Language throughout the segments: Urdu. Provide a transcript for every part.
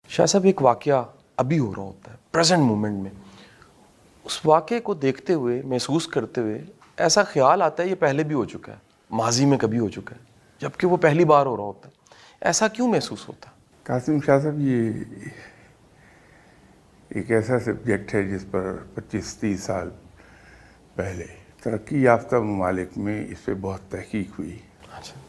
شاہ صاحب ایک واقعہ ابھی ہو رہا ہوتا ہے پریزنٹ مومنٹ میں، اس واقعے کو دیکھتے ہوئے محسوس کرتے ہوئے ایسا خیال آتا ہے یہ پہلے بھی ہو چکا ہے، ماضی میں کبھی ہو چکا ہے، جبکہ وہ پہلی بار ہو رہا ہوتا ہے. ایسا کیوں محسوس ہوتا ہے؟ قاسم شاہ صاحب، یہ ایک ایسا سبجیکٹ ہے جس پر 25-30 سال پہلے ترقی یافتہ ممالک میں اس پہ بہت تحقیق ہوئی.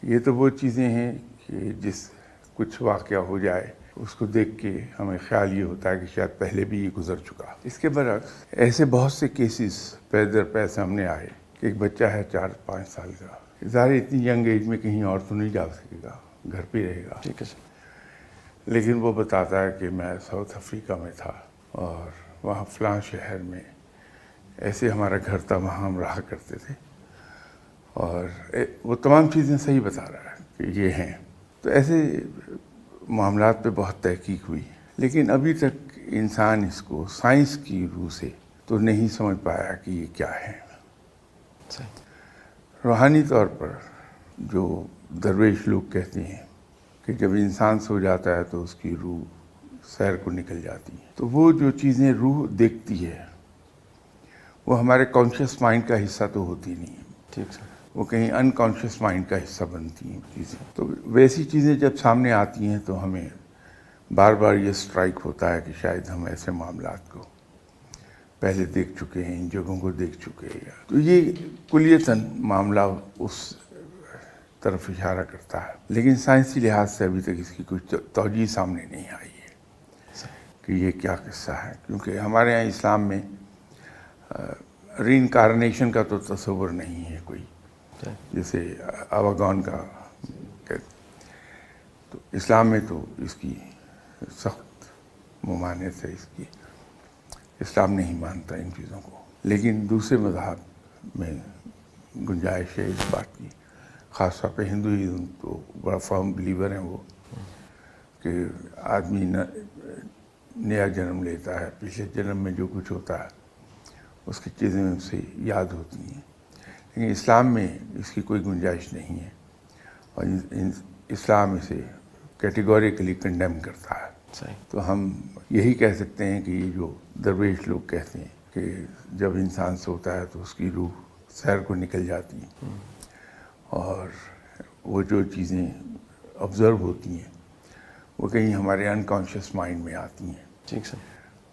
یہ تو وہ چیزیں ہیں کہ جس کچھ واقعہ ہو جائے اس کو دیکھ کے ہمیں خیال یہ ہوتا ہے کہ شاید پہلے بھی یہ گزر چکا. اس کے برعکس ایسے بہت سے کیسز پے در پے سامنے آئے کہ ایک بچہ ہے 4-5 سال کا، ظاہر اتنی ینگ ایج میں کہیں اور تو نہیں جا سکے گا، گھر پہ رہے گا. ٹھیک ہے سر. لیکن وہ بتاتا ہے کہ میں ساؤتھ افریقہ میں تھا اور وہاں فلاں شہر میں ایسے ہمارا گھر تھا، وہاں ہم رہا کرتے تھے، اور وہ تمام چیزیں صحیح بتا رہا ہے کہ یہ ہیں. تو ایسے معاملات پہ بہت تحقیق ہوئی، لیکن ابھی تک انسان اس کو سائنس کی روح سے تو نہیں سمجھ پایا کہ یہ کیا ہے. روحانی طور پر جو درویش لوگ کہتے ہیں کہ جب انسان سو جاتا ہے تو اس کی روح سیر کو نکل جاتی ہے، تو وہ جو چیزیں روح دیکھتی ہے وہ ہمارے کانشیس مائنڈ کا حصہ تو ہوتی نہیں ہے. ٹھیک سر. وہ کہیں انکانشیس مائنڈ کا حصہ بنتی ہیں چیزیں. تو ویسی چیزیں جب سامنے آتی ہیں تو ہمیں بار بار یہ اسٹرائک ہوتا ہے کہ شاید ہم ایسے معاملات کو پہلے دیکھ چکے ہیں، ان جگہوں کو دیکھ چکے ہیں. تو یہ کلیتاً معاملہ اس طرف اشارہ کرتا ہے، لیکن سائنسی لحاظ سے ابھی تک اس کی کوئی توجیہ سامنے نہیں آئی ہے کہ یہ کیا قصہ ہے. کیونکہ ہمارے یہاں اسلام میں ری انکارنیشن کا تو تصور نہیں ہے کوئی، جیسے آواگون کا. تو اسلام میں تو اس کی سخت ممانعت ہے، اس کی اسلام نہیں مانتا ان چیزوں کو. لیکن دوسرے مذہب میں گنجائش ہے اس بات کی، خاص طور پہ ہندوازم تو بڑا فرم بلیور ہیں وہ، کہ آدمی نیا جنم لیتا ہے، پچھلے جنم میں جو کچھ ہوتا ہے اس کی چیزیں اسے یاد ہوتی ہیں. لیکن اسلام میں اس کی کوئی گنجائش نہیں ہے، اور اسلام اسے کیٹیگوریکلی کنڈیم کرتا ہے. تو ہم یہی کہہ سکتے ہیں کہ یہ جو درویش لوگ کہتے ہیں کہ جب انسان سوتا ہے تو اس کی روح سیر کو نکل جاتی ہے، اور وہ جو چیزیں آبزرو ہوتی ہیں وہ کہیں ہمارے انکانشیس مائنڈ میں آتی ہیں. ٹھیک سر.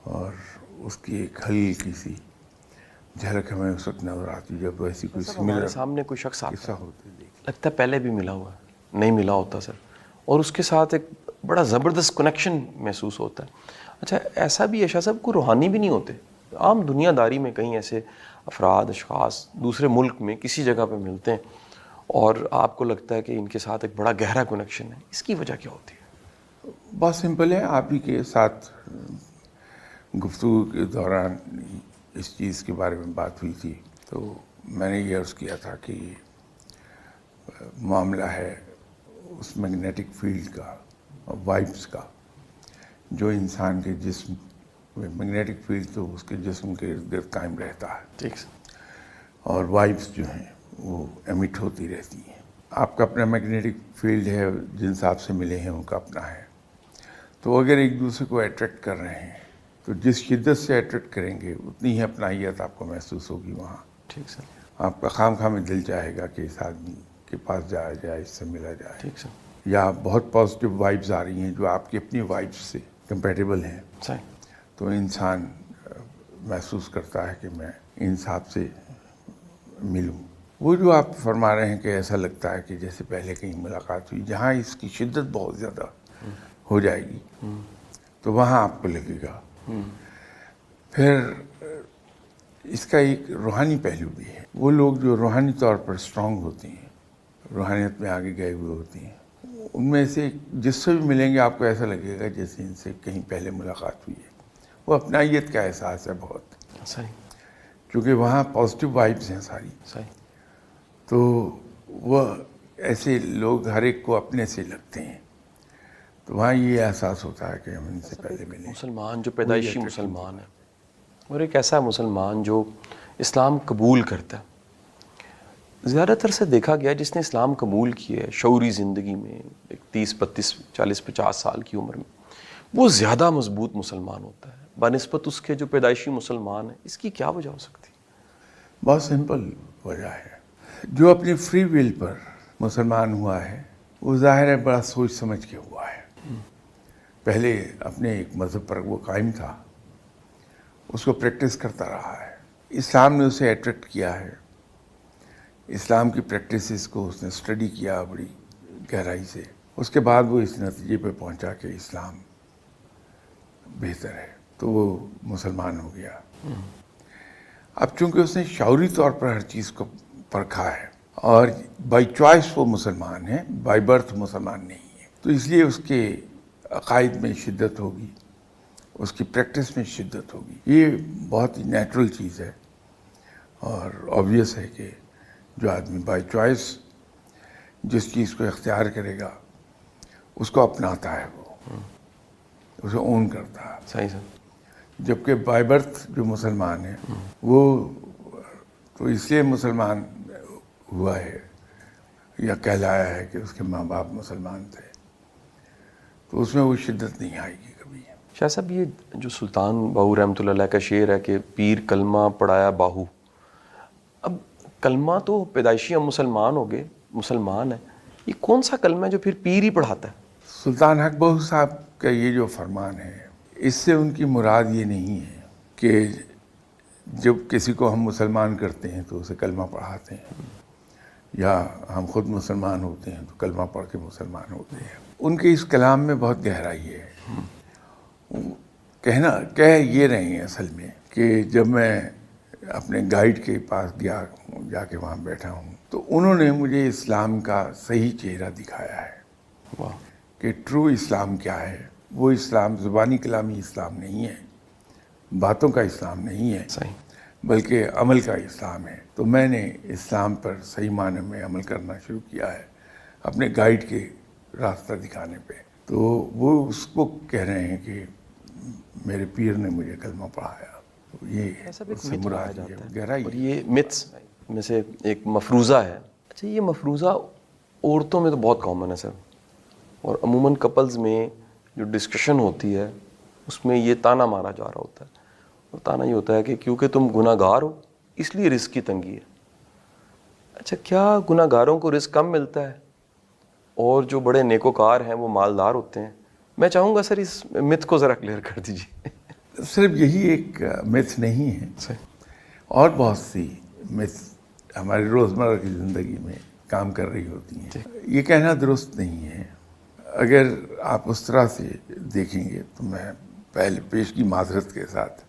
اور اس کی ایک ہلکی سی جھلک ہمیں اس وقت نظر آتی جب ویسی کوئی ہمارے سامنے کوئی شخص آتا قصہ ہے، ہوتے لگتا ہے پہلے بھی ملا ہوا ہے، نہیں ملا ہوتا سر، اور اس کے ساتھ ایک بڑا زبردست کنیکشن محسوس ہوتا ہے. اچھا ایسا بھی ہے شاہ صاحب کو روحانی بھی نہیں ہوتے؟ عام دنیا داری میں کہیں ایسے افراد اشخاص دوسرے ملک میں کسی جگہ پہ ملتے ہیں اور آپ کو لگتا ہے کہ ان کے ساتھ ایک بڑا گہرا کنیکشن ہے، اس کی وجہ کیا ہوتی ہے؟ بہت سمپل ہے. آپ ہی کے ساتھ گفتگو کے دوران اس چیز کے بارے میں بات ہوئی تھی، تو میں نے یہ عرض کیا تھا کہ معاملہ ہے اس میگنیٹک فیلڈ کا اور وائبس کا، جو انسان کے جسم میگنیٹک فیلڈ تو اس کے جسم کے ارد گرد قائم رہتا ہے. ٹھیک سر. اور وائبس جو ہیں وہ ایمٹ ہوتی رہتی ہیں. آپ کا اپنا میگنیٹک فیلڈ ہے، جن صاحب سے ملے ہیں ان کا اپنا ہے. تو اگر ایک دوسرے کو اٹریکٹ کر رہے ہیں تو جس شدت سے اٹریکٹ کریں گے اتنی ہی اپنائیت آپ کو محسوس ہوگی وہاں. ٹھیک سر. آپ کا خام خواہ میں دل چاہے گا کہ اس آدمی کے پاس جایا جائے، اس سے ملا جائے. ٹھیک سر. یا بہت پازیٹیو وائبز آ رہی ہیں جو آپ کی اپنی وائبز سے کمپیٹیبل ہیں، صحیح. تو انسان محسوس کرتا ہے کہ میں ان صاحب سے ملوں. وہ جو آپ فرما رہے ہیں کہ ایسا لگتا ہے کہ جیسے پہلے کہیں ملاقات ہوئی، جہاں اس کی شدت بہت زیادہ ہو جائے گی تو وہاں آپ کو لگے گا. پھر اس کا ایک روحانی پہلو بھی ہے. وہ لوگ جو روحانی طور پر اسٹرانگ ہوتے ہیں، روحانیت میں آگے گئے ہوئے ہوتے ہیں، ان میں سے جس سے بھی ملیں گے آپ کو ایسا لگے گا جیسے ان سے کہیں پہلے ملاقات ہوئی ہے. وہ اپنائیت کا احساس ہے بہت، صحیح. کیونکہ وہاں پازیٹیو وائبز ہیں ساری. صحیح. تو وہ ایسے لوگ ہر ایک کو اپنے سے لگتے ہیں، تو وہاں یہ احساس ہوتا ہے کہ ہم ان سے پہلے ملیں. مسلمان جو پیدائشی مسلمان ہے اور ایک ایسا مسلمان جو اسلام قبول کرتا ہے، زیادہ تر سے دیکھا گیا جس نے اسلام قبول کیا ہے شعوری زندگی میں ایک 30 32 40 50 سال کی عمر میں، وہ زیادہ مضبوط مسلمان ہوتا ہے بنسبت اس کے جو پیدائشی مسلمان ہیں. اس کی کیا وجہ ہو سکتی ہے؟ بہت سمپل وجہ ہے. جو اپنی فری ول پر مسلمان ہوا ہے وہ ظاہر ہے بڑا سوچ سمجھ کے ہوا ہے. پہلے اپنے ایک مذہب پر وہ قائم تھا, اس کو پریکٹس کرتا رہا ہے. اسلام نے اسے اٹریکٹ کیا ہے, اسلام کی پریکٹسز کو اس نے اسٹڈی کیا بڑی گہرائی سے. اس کے بعد وہ اس نتیجے پہ پہنچا کہ اسلام بہتر ہے, تو وہ مسلمان ہو گیا. اب چونکہ اس نے شعوری طور پر ہر چیز کو پرکھا ہے اور بائی چوائس وہ مسلمان ہے, بائی برتھ مسلمان نہیں ہے, تو اس لیے اس کے عقائد میں شدت ہوگی, اس کی پریکٹس میں شدت ہوگی. یہ بہت ہی نیچرل چیز ہے اور آبویس ہے کہ جو آدمی بائی چوائس جس چیز کو اختیار کرے گا اس کو اپناتا ہے, وہ اسے اون کرتا ہے. صحیح سر. جبکہ بائی برتھ جو مسلمان ہے وہ تو اس لیے مسلمان ہوا ہے یا کہلایا ہے کہ اس کے ماں باپ مسلمان تھے, تو اس میں وہ شدت نہیں آئے گی کبھی. شاہ صاحب, یہ جو سلطان باہو رحمۃ اللہ علیہ کا شعر ہے کہ پیر کلمہ پڑھایا باہو, اب کلمہ تو پیدائشی ہم مسلمان ہو گئے, مسلمان ہیں, یہ کون سا کلمہ ہے جو پھر پیر ہی پڑھاتا ہے؟ سلطان حق بہو صاحب کا یہ جو فرمان ہے, اس سے ان کی مراد یہ نہیں ہے کہ جب کسی کو ہم مسلمان کرتے ہیں تو اسے کلمہ پڑھاتے ہیں, یا ہم خود مسلمان ہوتے ہیں تو کلمہ پڑھ کے مسلمان ہوتے ہیں. ان کے اس کلام میں بہت گہرائی ہے. کہہ یہ رہے ہیں اصل میں کہ جب میں اپنے گائیڈ کے پاس گیا, جا کے وہاں بیٹھا ہوں, تو انہوں نے مجھے اسلام کا صحیح چہرہ دکھایا ہے. واہ. کہ ٹرو اسلام کیا ہے. وہ اسلام زبانی کلامی اسلام نہیں ہے, باتوں کا اسلام نہیں ہے, صحیح. بلکہ عمل کا اسلام ہے. تو میں نے اسلام پر صحیح معنی میں عمل کرنا شروع کیا ہے اپنے گائیڈ کے راستہ دکھانے پہ. تو وہ اس کو کہہ رہے ہیں کہ میرے پیر نے مجھے کلمہ پڑھایا. تو یہ ایسا بھی اس سے ایک myth مراد بنایا یہ جاتا ہے, گہرائی اور ہے. یہ myths میں سے ایک مفروضہ ہے. اچھا, یہ مفروضہ عورتوں میں تو بہت کامن ہے سر, اور عموماً کپلز میں جو ڈسکشن ہوتی ہے اس میں یہ تانا مارا جا رہا ہوتا ہے, اور تانا یہ ہوتا ہے کہ کیونکہ تم گناہ گار ہو اس لیے رزق کی تنگی ہے. اچھا, کیا گناہ گاروں کو رزق کم ملتا ہے اور جو بڑے نیکوکار ہیں وہ مالدار ہوتے ہیں؟ میں چاہوں گا سر اس مت کو ذرا کلیئر کر دیجیے. صرف یہی ایک متھ نہیں ہے, اور بہت سی متھ ہماری روزمرہ کی زندگی میں کام کر رہی ہوتی ہیں. یہ کہنا درست نہیں ہے. اگر آپ اس طرح سے دیکھیں گے تو میں پہلے پیشگی معذرت کے ساتھ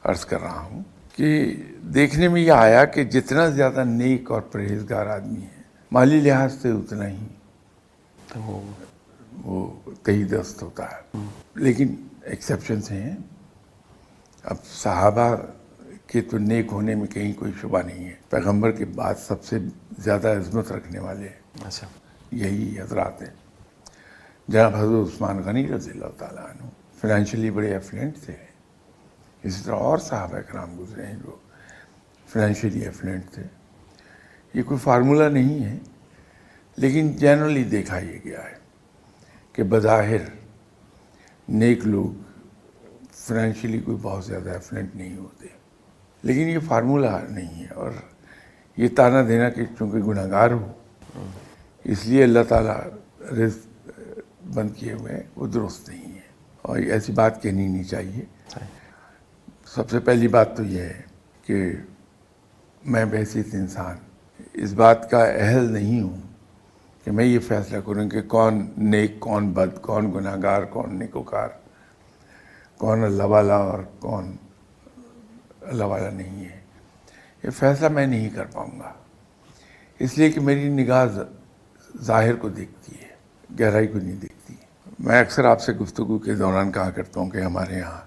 عرض کر رہا ہوں کہ دیکھنے میں یہ آیا کہ جتنا زیادہ نیک اور پرہیزگار آدمی ہے مالی لحاظ سے اتنا ہی وہ تہی دست ہوتا ہے. لیکن ایکسیپشنز ہیں. اب صحابہ کے تو نیک ہونے میں کہیں کوئی شبہ نہیں ہے. پیغمبر کے بعد سب سے زیادہ عظمت رکھنے والے اچھا, یہی حضرات ہیں. جناب حضرت عثمان غنی رضی اللہ تعالیٰ عنہ فائنینشلی بڑے ایفلوئنٹ تھے. اسی طرح اور صحابہ کرام گزرے ہیں جو فائنینشلی ایفلوئنٹ تھے. یہ کوئی فارمولہ نہیں ہے, لیکن جنرلی دیکھا یہ گیا ہے کہ بظاہر نیک لوگ فائنینشلی کوئی بہت زیادہ ایفلوئنٹ نہیں ہوتے. لیکن یہ فارمولہ نہیں ہے, اور یہ تانا دینا کہ چونکہ گناہ گار ہو اس لیے اللہ تعالیٰ رزق بند کیے ہوئے ہیں, وہ درست نہیں ہے, اور ایسی بات کہنی نہیں چاہیے. سب سے پہلی بات تو یہ ہے کہ میں بحیثیت انسان اس بات کا اہل نہیں ہوں کہ میں یہ فیصلہ کروں کہ کون نیک کون بد, کون گناہ گار کون نیکوکار, کون اللہ والا اور کون اللہ والا نہیں ہے. یہ فیصلہ میں نہیں کر پاؤں گا, اس لیے کہ میری نگاہ ظاہر کو دیکھتی ہے, گہرائی کو نہیں دیکھتی. میں اکثر آپ سے گفتگو کے دوران کہا کرتا ہوں کہ ہمارے یہاں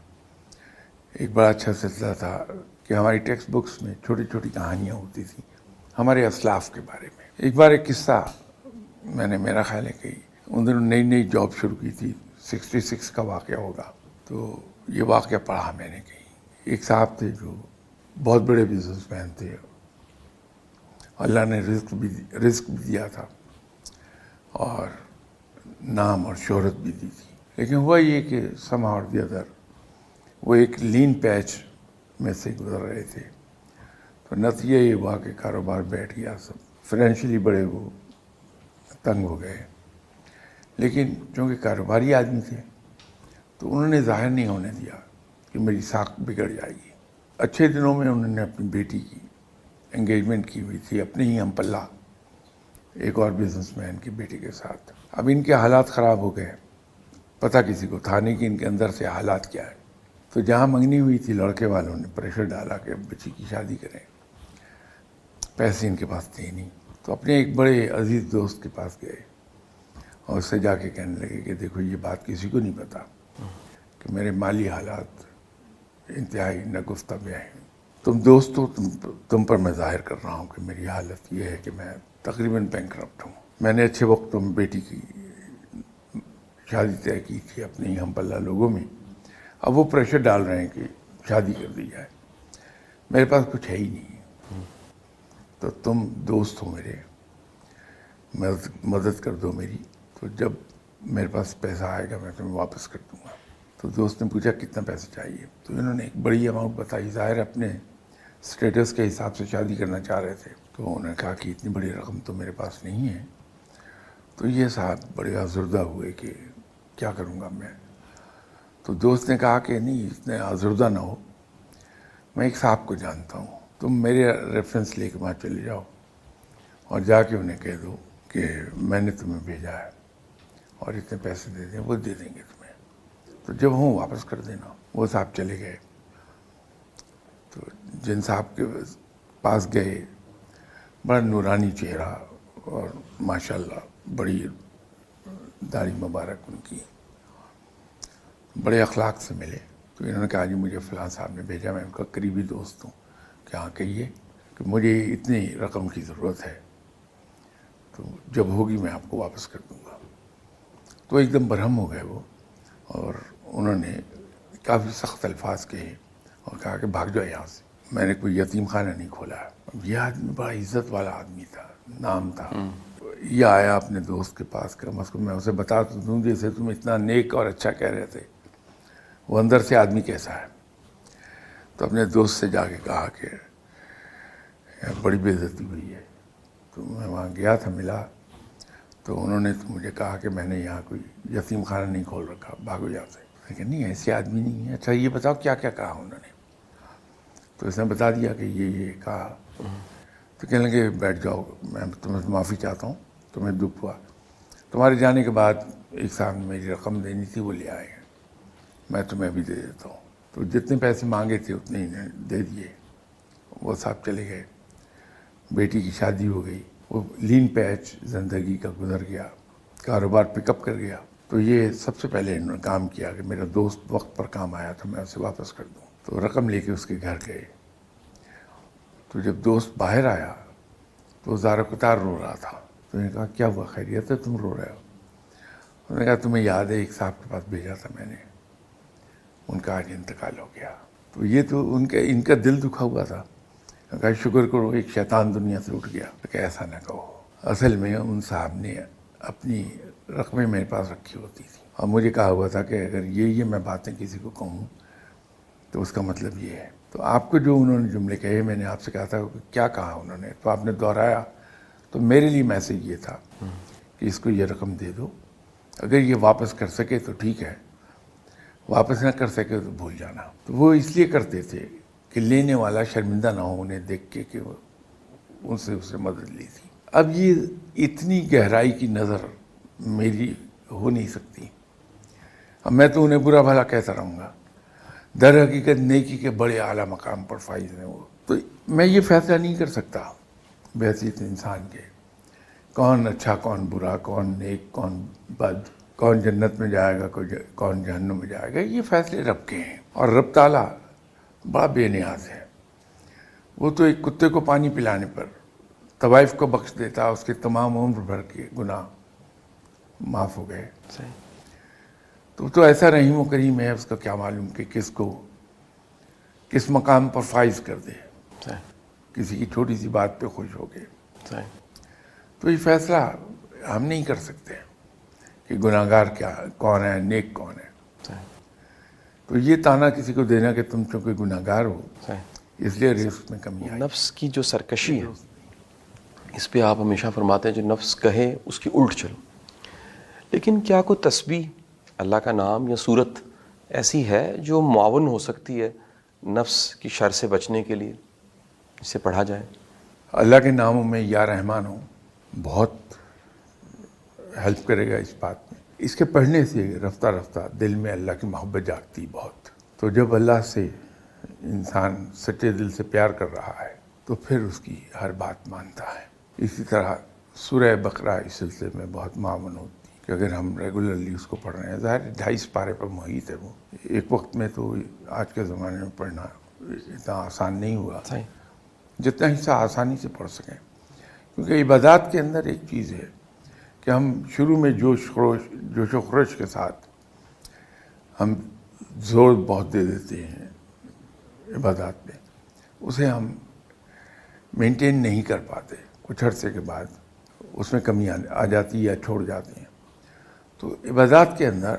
ایک بڑا اچھا سلسلہ تھا کہ ہماری ٹیکسٹ بکس میں چھوٹی چھوٹی کہانیاں ہوتی تھیں ہمارے اسلاف کے بارے میں. ایک بار ایک قصہ میں نے, میرا خیال ہے کہ ان دنوں نئی نئی جاب شروع کی تھی, 66 کا واقعہ ہوگا, تو یہ واقعہ پڑھا میں نے کہیں. ایک صاحب تھے جو بہت بڑے بزنس مین تھے, اللہ نے رزق بھی دیا تھا اور نام اور شہرت بھی دی تھی. لیکن ہوا یہ کہ سم اور دی ادر وہ ایک لین پیچ میں سے گزر رہے تھے، تو نتیجہ یہ ہوا کہ کاروبار بیٹھ گیا، سب فائنینشلی بڑے وہ تنگ ہو گئے. لیکن چونکہ کاروباری آدمی تھے تو انہوں نے ظاہر نہیں ہونے دیا کہ میری ساکھ بگڑ جائے گی. اچھے دنوں میں انہوں نے اپنی بیٹی کی انگیجمنٹ کی ہوئی تھی اپنے ہی ہم پلہ ایک اور بزنس مین کی بیٹی کے ساتھ. اب ان کے حالات خراب ہو گئے، پتہ کسی کو تھا نہیں کہ ان کے اندر سے حالات کیا ہے. تو جہاں منگنی ہوئی تھی لڑکے والوں نے پریشر ڈالا کہ اب بچی کی شادی کریں. پیسے ان کے پاس تھے نہیں، تو اپنے ایک بڑے عزیز دوست کے پاس گئے اور اس سے جا کے کہنے لگے کہ دیکھو یہ بات کسی کو نہیں پتا کہ میرے مالی حالات انتہائی نگفتہ میں ہیں. تم دوست ہو، تم پر میں ظاہر کر رہا ہوں کہ میری حالت یہ ہے کہ میں تقریباً بینکرپٹ ہوں. میں نے اچھے وقتوں میں بیٹی کی شادی طے کی تھی اپنے ہی ہم پلہ لوگوں میں، اب وہ پریشر ڈال رہے ہیں کہ شادی کر دی جائے. میرے پاس کچھ ہے ہی نہیں، تو تم دوست ہو میرے، مدد کر دو میری، تو جب میرے پاس پیسہ آئے گا میں تمہیں واپس کر دوں گا. تو دوست نے پوچھا کتنا پیسہ چاہیے، تو انہوں نے ایک بڑی اماؤنٹ بتائی. ظاہر اپنے اسٹیٹس کے حساب سے شادی کرنا چاہ رہے تھے. تو انہوں نے کہا کہ اتنی بڑی رقم تو میرے پاس نہیں ہے. تو یہ صاحب بڑے آزردہ ہوئے کہ کیا کروں گا میں. تو دوست نے کہا کہ نہیں اتنے آزردہ نہ ہو، میں ایک صاحب کو جانتا ہوں، تم میرے ریفرنس لے کے وہاں چلے جاؤ اور جا کے انہیں کہہ دو کہ میں نے تمہیں بھیجا ہے اور اتنے پیسے دے دیں، وہ دے دیں گے تمہیں، تو جب ہوں واپس کر دینا. وہ صاحب چلے گئے. تو جن صاحب کے پاس گئے، بڑا نورانی چہرہ اور ماشاءاللہ بڑی داڑھی مبارک ان کی، بڑے اخلاق سے ملے. تو انہوں نے کہا جی مجھے فلاں صاحب نے بھیجا، میں ان کا قریبی دوست ہوں، کہ ہاں کہیے کہ مجھے اتنی رقم کی ضرورت ہے، تو جب ہوگی میں آپ کو واپس کر دوں گا. تو ایک دم برہم ہو گئے وہ، اور انہوں نے کافی سخت الفاظ کہے اور کہا کہ بھاگ جاؤ یہاں سے، میں نے کوئی یتیم خانہ نہیں کھولا ہے. اب یہ آدمی بڑا عزت والا آدمی تھا، نام تھا. یہ آیا اپنے دوست کے پاس، کم از کم میں اسے بتا تو دوں جیسے تم اتنا نیک اور اچھا کہہ رہے تھے وہ اندر سے آدمی کیسا ہے. تو اپنے دوست سے جا کے کہا کہ بڑی بے عزتی ہوئی ہے. تو میں وہاں گیا تھا، ملا، تو انہوں نے مجھے کہا کہ میں نے یہاں کوئی یتیم خانہ نہیں کھول رکھا، بھاگو یہاں سے. میں کہ نہیں ایسے آدمی نہیں ہے. اچھا یہ بتاؤ کیا کیا کہا انہوں نے. تو اس نے بتا دیا کہ یہ کہا. تو کہنے لگے بیٹھ جاؤ، میں تمہیں معافی چاہتا ہوں، تمہیں دکھ ہوا. تمہارے جانے کے بعد ایک صاحب نے میری رقم دینی تھی، وہ لے آئے ہیں، میں تمہیں ابھی دے دیتا ہوں. تو جتنے پیسے مانگے تھے اتنے ہی نے دے دیے. وہ صاحب چلے گئے. بیٹی کی شادی ہو گئی. وہ لین پیچ زندگی کا گزر گیا، کاروبار پک اپ کر گیا. تو یہ سب سے پہلے انہوں نے کام کیا کہ میرا دوست وقت پر کام آیا تھا میں اسے واپس کر دوں. تو رقم لے کے اس کے گھر گئے. تو جب دوست باہر آیا تو زار قطار رو رہا تھا. تو میں نے کہا کیا ہوا، خیریت ہے، تم رو رہے ہو؟ انہوں نے کہا تمہیں یاد ہے ایک صاحب کے پاس بھیجا تھا میں نے، ان کا آج انتقال ہو گیا. تو یہ تو ان کا دل دکھا ہوا تھا. کہا شکر کرو ایک شیطان دنیا سے اٹھ گیا. کہ ایسا نہ کہو، اصل میں ان صاحب نے اپنی رقمیں میرے پاس رکھی ہوتی تھی اور مجھے کہا ہوا تھا کہ اگر یہ میں باتیں کسی کو کہوں تو اس کا مطلب یہ ہے. تو آپ کو جو انہوں نے جملے کہے، میں نے آپ سے کہا تھا کہ کیا کہا انہوں نے، تو آپ نے دہرایا. تو میرے لیے میسج یہ تھا کہ اس کو یہ رقم دے دو، اگر یہ واپس کر سکے تو ٹھیک ہے، واپس نہ کر سکے تو بھول جانا. تو وہ اس لیے کرتے تھے کہ لینے والا شرمندہ نہ ہو انہیں دیکھ کے کہ وہ ان سے اسے مدد لی تھی. اب یہ اتنی گہرائی کی نظر میری ہو نہیں سکتی. اب میں تو انہیں برا بھلا کہتا رہوں گا، در حقیقت نیکی کے بڑے اعلیٰ مقام پر فائز ہیں وہ. تو میں یہ فیصلہ نہیں کر سکتا بحیثیت انسان کے کون اچھا کون برا، کون نیک کون بد، کون جنت میں جائے گا کون جہنم میں جائے گا. یہ فیصلے رب کے ہیں، اور رب تعالیٰ بڑا بے نیاز ہے. وہ تو ایک کتے کو پانی پلانے پر طوائف کو بخش دیتا، اس کے تمام عمر بھر کے گناہ معاف ہو گئے. تو ایسا رحیم و کریم ہے، اس کا کیا معلوم کہ کس کو کس مقام پر فائز کر دے. کسی کی چھوٹی سی بات پہ خوش ہو گئے. تو یہ فیصلہ ہم نہیں کر سکتے کہ گناہگار کیا کون ہے، نیک کون ہے. صحیح تو یہ تانا کسی کو دینا کہ تم چونکہ گناہگار ہو صحیح. اس لیے رزق میں کمی آئی. نفس کی جو سرکشی ہے اس پہ آپ ہمیشہ فرماتے ہیں جو نفس کہے اس کی الٹ چلو. لیکن کیا کوئی تسبیح، اللہ کا نام یا صورت ایسی ہے جو معاون ہو سکتی ہے نفس کی شر سے بچنے کے لیے، اسے پڑھا جائے؟ اللہ کے ناموں میں یا رحمان ہو بہت ہیلپ کرے گا اس بات میں. اس کے پڑھنے سے رفتہ رفتہ دل میں اللہ کی محبت جاگتی بہت. تو جب اللہ سے انسان سچے دل سے پیار کر رہا ہے تو پھر اس کی ہر بات مانتا ہے. اسی طرح سورہ بقرہ اس سلسلے میں بہت معاون ہوتی ہے کہ اگر ہم ریگولرلی اس کو پڑھ رہے ہیں. ظاہر 250 پارے پر محیط ہے وہ. ایک وقت میں تو آج کے زمانے میں پڑھنا اتنا آسان نہیں ہوا صحیح. جتنا حصہ آسانی سے پڑھ سکیں. کیونکہ عبادات کے اندر ایک چیز ہے کہ ہم شروع میں جوش و خروش کے ساتھ ہم زور بہت دے دیتے ہیں عبادات میں، اسے ہم مینٹین نہیں کر پاتے. کچھ عرصے کے بعد اس میں کمی آ جاتی ہے یا چھوڑ جاتے ہیں. تو عبادات کے اندر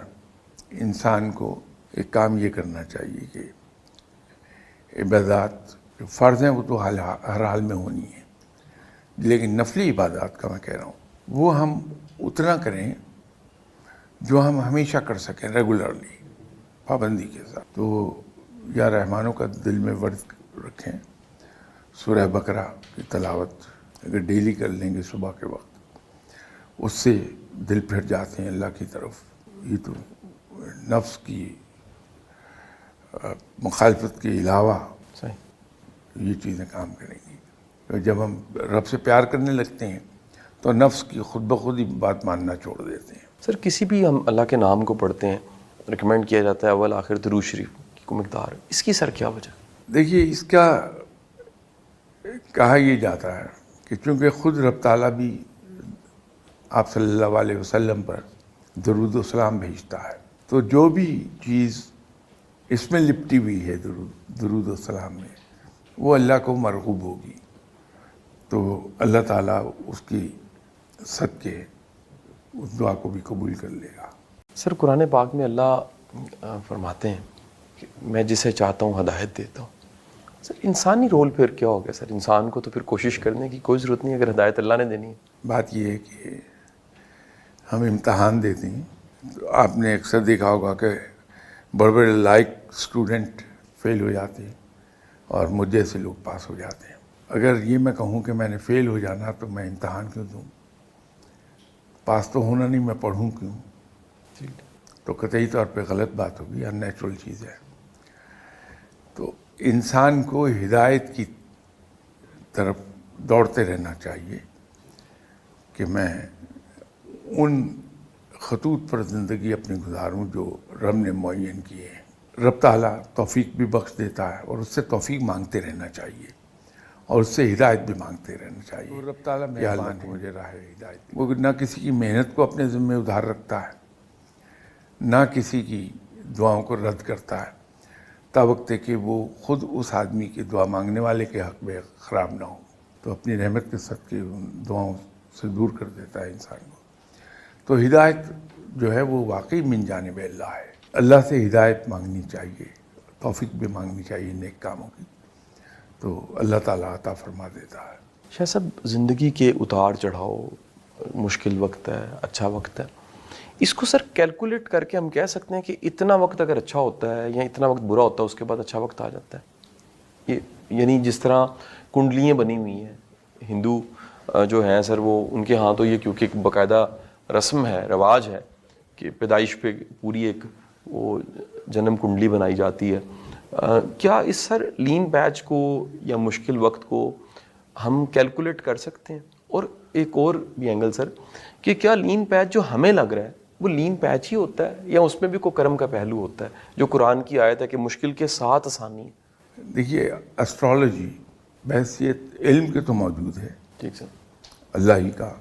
انسان کو ایک کام یہ کرنا چاہیے کہ عبادات جو فرض ہیں وہ تو ہر حال میں ہونی ہے، لیکن نفلی عبادات کا میں کہہ رہا ہوں وہ ہم اتنا کریں جو ہم ہمیشہ کر سکیں ریگولرلی پابندی کے ساتھ. تو یا رحمانوں کا دل میں ورد رکھیں. سورہ بقرہ کی تلاوت اگر ڈیلی کر لیں گے صبح کے وقت اس سے دل پھر جاتے ہیں اللہ کی طرف. یہ تو نفس کی مخالفت کے علاوہ صحیح. یہ چیزیں کام کریں گی. جب ہم رب سے پیار کرنے لگتے ہیں تو نفس کی خود بخود ہی بات ماننا چھوڑ دیتے ہیں. سر کسی بھی ہم اللہ کے نام کو پڑھتے ہیں ریکمینڈ کیا جاتا ہے اول آخر درود شریف کی کوئی مقدار، اس کی سر کیا وجہ؟ دیکھیے اس کا کہا یہ جاتا ہے کہ چونکہ خود رب تعالیٰ بھی آپ صلی اللہ علیہ وسلم پر درود و سلام بھیجتا ہے، تو جو بھی چیز اس میں لپٹی ہوئی ہے درود و سلام میں وہ اللہ کو مرغوب ہوگی. تو اللہ تعالیٰ اس کی صدقے اس دعا کو بھی قبول کر لے گا. سر قرآن پاک میں اللہ فرماتے ہیں کہ میں جسے چاہتا ہوں ہدایت دیتا ہوں. سر انسانی رول پھر کیا ہو گیا سر؟ انسان کو تو پھر کوشش کرنے کی کوئی ضرورت نہیں اگر ہدایت اللہ نے دینی ہے. بات یہ ہے کہ ہم امتحان دیتے ہیں تو آپ نے اکثر دیکھا ہوگا کہ بڑے بڑے لائق اسٹوڈنٹ فیل ہو جاتے ہیں اور مجھ جیسے لوگ پاس ہو جاتے ہیں. اگر یہ میں کہوں کہ میں نے فیل ہو جانا تو میں امتحان کیوں دوں؟ پاس تو ہونا نہیں، میں پڑھوں کیوں؟ تو قطعی طور پہ غلط بات ہوگی، ان نیچرل چیز ہے. تو انسان کو ہدایت کی طرف دوڑتے رہنا چاہیے کہ میں ان خطوط پر زندگی اپنی گزاروں جو رب نے معین کیے ہیں. رب تعالیٰ توفیق بھی بخش دیتا ہے اور اس سے توفیق مانگتے رہنا چاہیے اور اس سے ہدایت بھی مانگتے رہنا چاہیے. رب تعالیٰ مہربان ہے، مجھے راہ ہدایت. وہ نہ کسی کی محنت کو اپنے ذمہ ادھار رکھتا ہے نہ کسی کی دعاؤں کو رد کرتا ہے تا وقت کہ وہ خود اس آدمی کی دعا مانگنے والے کے حق میں خراب نہ ہو. تو اپنی رحمت کے صدقے ان دعاؤں سے دور کر دیتا ہے انسان کو. تو ہدایت جو ہے وہ واقعی من جانب اللہ ہے. اللہ سے ہدایت مانگنی چاہیے، توفیق بھی مانگنی چاہیے نیک کاموں کی، تو اللہ تعالیٰ عطا فرما دیتا ہے. شاہ صاحب زندگی کے اتار چڑھاؤ، مشکل وقت ہے، اچھا وقت ہے، اس کو سر کیلکولیٹ کر کے ہم کہہ سکتے ہیں کہ اتنا وقت اگر اچھا ہوتا ہے یا اتنا وقت برا ہوتا ہے اس کے بعد اچھا وقت آ جاتا ہے. یعنی جس طرح کنڈلیاں بنی ہوئی ہیں ہندو جو ہیں سر، وہ ان کے ہاں تو یہ کیونکہ ایک باقاعدہ رسم ہے، رواج ہے کہ پیدائش پہ پوری ایک وہ جنم کنڈلی بنائی جاتی ہے. کیا اس سر لین پیچ کو یا مشکل وقت کو ہم کیلکولیٹ کر سکتے ہیں؟ اور ایک اور بھی اینگل سر کہ کیا لین پیچ جو ہمیں لگ رہا ہے وہ لین پیچ ہی ہوتا ہے یا اس میں بھی کوئی کرم کا پہلو ہوتا ہے جو قرآن کی آیت ہے کہ مشکل کے ساتھ آسانی ہے؟ دیکھیے اسٹرالوجی بحیثیت علم کے تو موجود ہے، ٹھیک سر، اللہ ہی کا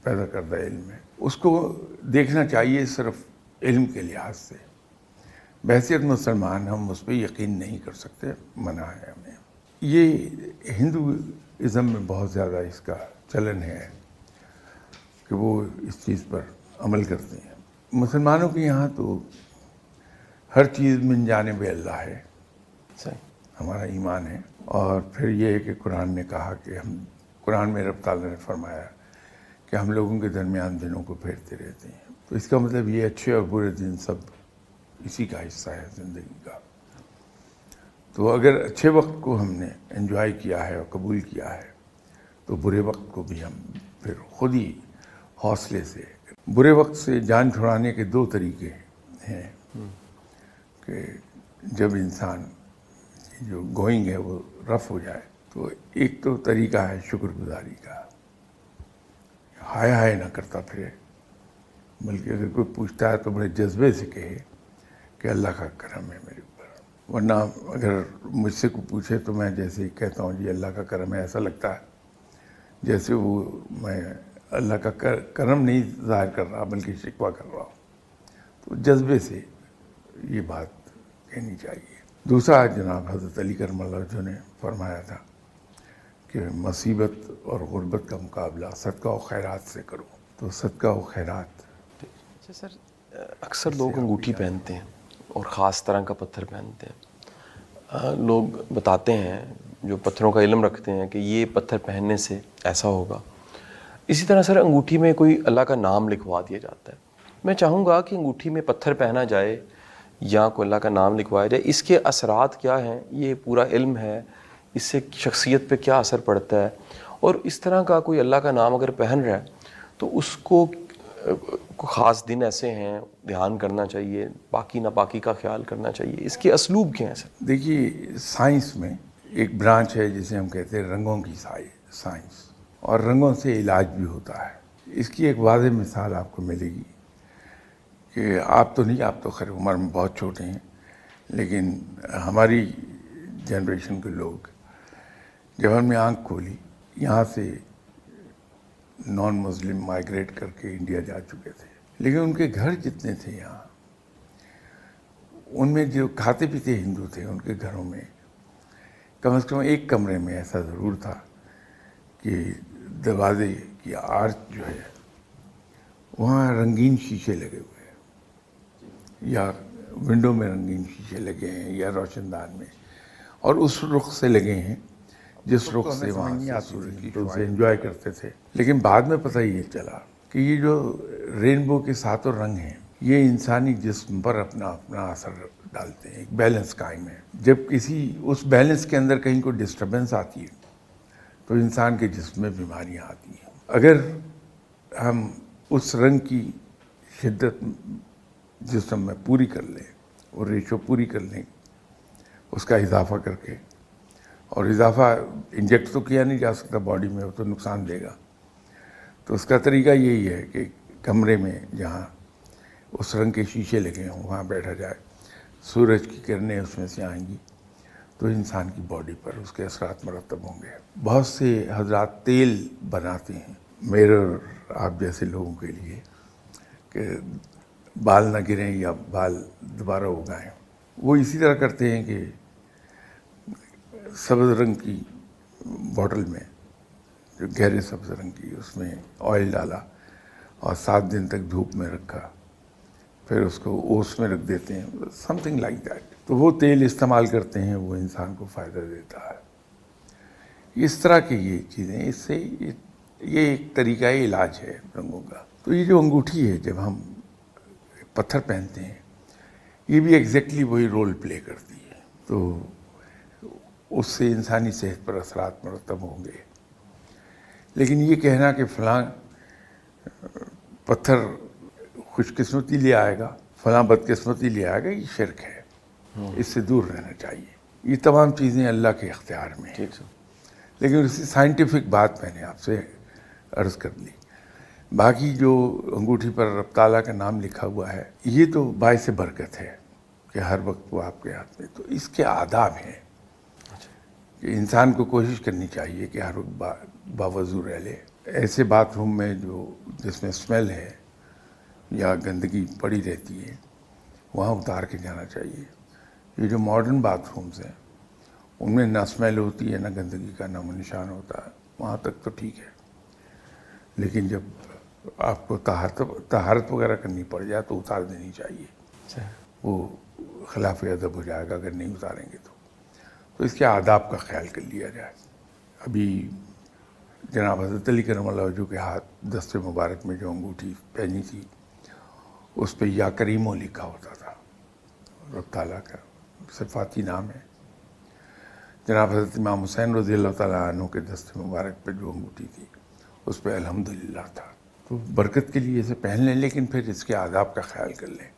پیدا کردہ علم ہے، اس کو دیکھنا چاہیے صرف علم کے لحاظ سے. بحیثیت مسلمان ہم اس پہ یقین نہیں کر سکتے، منع ہے ہمیں. یہ ہندوازم میں بہت زیادہ اس کا چلن ہے کہ وہ اس چیز پر عمل کرتے ہیں. مسلمانوں کے یہاں تو ہر چیز من جانب اللہ ہے، صحیح. ہمارا ایمان ہے. اور پھر یہ ہے کہ قرآن نے کہا کہ قرآن میں رب تعالیٰ نے فرمایا کہ ہم لوگوں کے درمیان دنوں کو پھیرتے رہتے ہیں. تو اس کا مطلب یہ اچھے اور برے دن سب اسی کا حصہ ہے زندگی کا. تو اگر اچھے وقت کو ہم نے انجوائے کیا ہے اور قبول کیا ہے تو برے وقت کو بھی ہم پھر خود ہی حوصلے سے. برے وقت سے جان چھڑانے کے دو طریقے ہیں کہ جب انسان جو گوئنگ ہے وہ رف ہو جائے تو ایک تو طریقہ ہے شکر گزاری کا، ہائے ہائے نہ کرتا پھرے، بلکہ اگر کوئی پوچھتا ہے تو بڑے جذبے سے کہے کہ اللہ کا کرم ہے میرے اوپر. ورنہ اگر مجھ سے کوئی پوچھے تو میں جیسے ہی کہتا ہوں جی اللہ کا کرم ہے، ایسا لگتا ہے جیسے وہ میں اللہ کا کرم نہیں ظاہر کر رہا بلکہ شکوہ کر رہا ہوں. تو جذبے سے یہ بات کہنی چاہیے. دوسرا جناب حضرت علی کرم اللہ وجہہ نے فرمایا تھا کہ مصیبت اور غربت کا مقابلہ صدقہ و خیرات سے کرو. تو صدقہ و خیرات. اچھا سر، اکثر لوگ انگوٹھی پہنتے ہیں اور خاص طرح کا پتھر پہنتے ہیں. لوگ بتاتے ہیں جو پتھروں کا علم رکھتے ہیں کہ یہ پتھر پہننے سے ایسا ہوگا. اسی طرح سر انگوٹھی میں کوئی اللہ کا نام لکھوا دیا جاتا ہے. میں چاہوں گا کہ انگوٹھی میں پتھر پہنا جائے یا کوئی اللہ کا نام لکھوایا جائے، اس کے اثرات کیا ہیں؟ یہ پورا علم ہے، اس سے شخصیت پہ کیا اثر پڑتا ہے؟ اور اس طرح کا کوئی اللہ کا نام اگر پہن رہا ہے تو اس کو خاص دن ایسے ہیں دھیان کرنا چاہیے، باقی ناپاکی کا خیال کرنا چاہیے، اس کے اسلوب کیا ہیں سر؟ دیکھیے سائنس میں ایک برانچ ہے جسے ہم کہتے ہیں رنگوں کی سائنس، اور رنگوں سے علاج بھی ہوتا ہے. اس کی ایک واضح مثال آپ کو ملے گی کہ آپ تو نہیں، آپ تو خیر عمر میں بہت چھوٹے ہیں، لیکن ہماری جنریشن کے لوگ جب ہم نے آنکھ کھولی یہاں سے نان مسلم مائیگریٹ کر کے انڈیا جا چکے تھے، لیکن ان کے گھر جتنے تھے یہاں ان میں جو کھاتے پیتے ہندو تھے ان کے گھروں میں کم از کم ایک کمرے میں ایسا ضرور تھا کہ دروازے کی آرچ جو ہے وہاں رنگین شیشے لگے ہوئے ہیں، یا ونڈو میں رنگین شیشے لگے ہیں یا روشن دان میں، اور اس رخ سے لگے ہیں جس رخ سے وہاں سے سورج کی تو اسے انجوائے کرتے تھے. لیکن بعد میں پتہ یہ چلا کہ یہ جو رینبو کے ساتوں رنگ ہیں یہ انسانی جسم پر اپنا اثر ڈالتے ہیں، ایک بیلنس قائم ہے. جب کسی اس بیلنس کے اندر کہیں کوئی ڈسٹربنس آتی ہے تو انسان کے جسم میں بیماریاں آتی ہیں. اگر ہم اس رنگ کی شدت جسم میں پوری کر لیں اور ریشو پوری کر لیں اس کا اضافہ کر کے، اور اضافہ انجیکٹ تو کیا نہیں جا سکتا باڈی میں، وہ تو نقصان دے گا، تو اس کا طریقہ یہی ہے کہ کمرے میں جہاں اس رنگ کے شیشے لگے ہوں وہاں بیٹھا جائے، سورج کی کرنیں اس میں سے آئیں گی تو انسان کی باڈی پر اس کے اثرات مرتب ہوں گے. بہت سے حضرات تیل بناتے ہیں میرے اور آپ جیسے لوگوں کے لیے کہ بال نہ گریں یا بال دوبارہ اگائیں. وہ اسی طرح کرتے ہیں کہ سبز رنگ کی بوٹل میں، جو گہرے سبز رنگ کی، اس میں آئل ڈالا اور 7 دن تک دھوپ میں رکھا، پھر اس کو اوس میں رکھ دیتے ہیں، سم تھنگ لائک دیٹ. تو وہ تیل استعمال کرتے ہیں، وہ انسان کو فائدہ دیتا ہے. اس طرح کی یہ چیزیں، اس سے یہ ایک طریقہ علاج ہے رنگوں کا. تو یہ جو انگوٹھی ہے جب ہم پتھر پہنتے ہیں یہ بھی ایگزیکٹلی وہی رول پلے کرتی ہے. تو اس سے انسانی صحت پر اثرات مرتب ہوں گے. لیکن یہ کہنا کہ فلاں پتھر خوش قسمتی لے آئے گا فلاں بدقسمتی لے آئے گا، یہ شرک ہے، اس سے دور رہنا چاہیے. یہ تمام چیزیں اللہ کے اختیار میں ہیں. لیکن اسی سائنٹیفک بات میں نے آپ سے عرض کر دی. باقی جو انگوٹھی پر رب تعالیٰ کا نام لکھا ہوا ہے یہ تو باعث برکت ہے کہ ہر وقت وہ آپ کے ہاتھ میں. تو اس کے آداب ہیں کہ انسان کو کوشش کرنی چاہیے کہ ہر وقت باوضو رہ لے. ایسے باتھ روم میں جس میں اسمیل ہے یا گندگی پڑی رہتی ہے وہاں اتار کے جانا چاہیے. یہ جو ماڈرن باتھ رومز ہیں ان میں نہ اسمیل ہوتی ہے نہ گندگی کا نام و نشان ہوتا ہے، وہاں تک تو ٹھیک ہے. لیکن جب آپ کو طہارت وغیرہ کرنی پڑ جائے تو اتار دینی چاہیے، اچھا، وہ خلاف ادب ہو جائے گا اگر نہیں اتاریں گے تو اس کے آداب کا خیال کر لیا جائے۔ ابھی جناب حضرت علی کرم اللہ وجہہ کے ہاتھ دست مبارک میں جو انگوٹھی پہنی تھی اس پہ یا کریمو لکھا ہوتا تھا، رب تعالیٰ کا صفاتی نام ہے۔ جناب حضرت امام حسین رضی اللہ تعالیٰ عنہ کے دست مبارک پہ جو انگوٹھی تھی اس پہ الحمدللہ تھا۔ تو برکت کے لیے اسے پہن لیں، لیکن پھر اس کے آداب کا خیال کر لیں۔